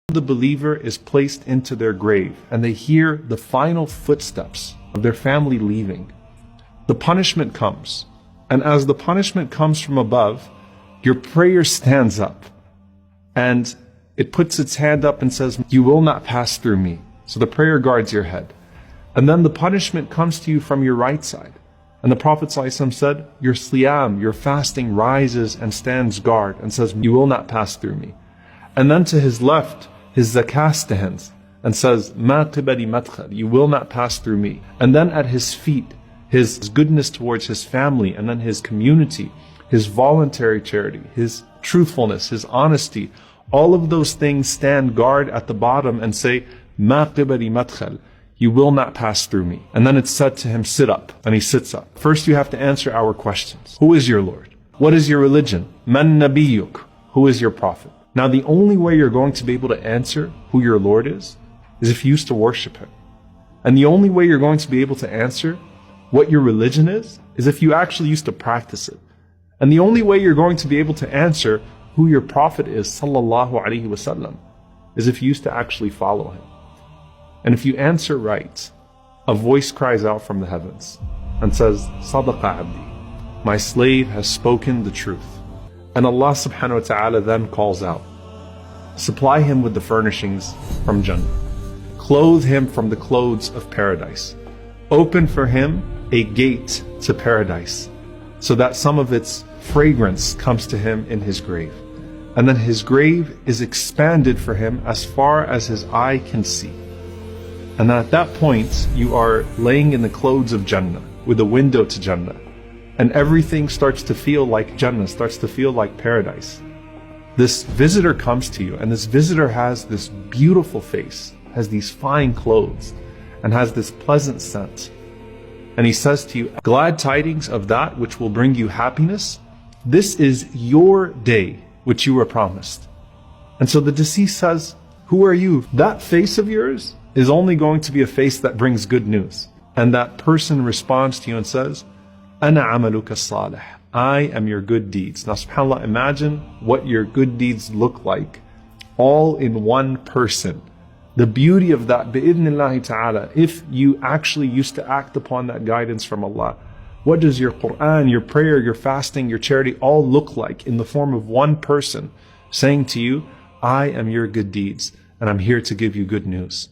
The believer is placed into their grave and they hear the final footsteps of their family leaving. The punishment comes, and as the punishment comes from above, your prayer stands up and it puts its hand up and says, "You will not pass through me." So the prayer guards your head. And then the punishment comes to you from your right side. And the Prophet ﷺ said, your siyam, your fasting rises and stands guard and says, "You will not pass through me." And then to his left, his zakah stands and says, "Ma qibali madkhal," you will not pass through me. And then at his feet, his goodness towards his family and then his community, his voluntary charity, his truthfulness, his honesty, all of those things stand guard at the bottom and say, "Ma qibali madkhal," you will not pass through me. And then it's said to him, "Sit up," and he sits up. First you have to answer our questions. Who is your Lord? What is your religion? Man nabiyyuk? Who is your prophet? Now the only way you're going to be able to answer who your Lord is if you used to worship Him. And the only way you're going to be able to answer what your religion is if you actually used to practice it. And the only way you're going to be able to answer who your prophet is, sallallahu alaihi wasallam, is if you used to actually follow him. And if you answer right, a voice cries out from the heavens and says, "Sadaqa abdi," my slave has spoken the truth. And Allah subhanahu wa ta'ala then calls out, supply him with the furnishings from Jannah, clothe him from the clothes of paradise, open for him a gate to paradise, so that some of its fragrance comes to him in his grave. And then his grave is expanded for him as far as his eye can see. And then at that point, you are laying in the clothes of Jannah, with a window to Jannah. And everything starts to feel like Jannah, starts to feel like paradise. This visitor comes to you, and this visitor has this beautiful face, has these fine clothes, and has this pleasant scent. And he says to you, glad tidings of that which will bring you happiness. This is your day which you were promised. And so the deceased says, who are you? That face of yours is only going to be a face that brings good news. And that person responds to you and says, Ana amaluka salih. I am your good deeds. Now subhanAllah, imagine what your good deeds look like, all in one person. The beauty of that, bi'idhnillahi ta'ala, if you actually used to act upon that guidance from Allah. What does your Quran, your prayer, your fasting, your charity all look like in the form of one person saying to you, I am your good deeds and I'm here to give you good news.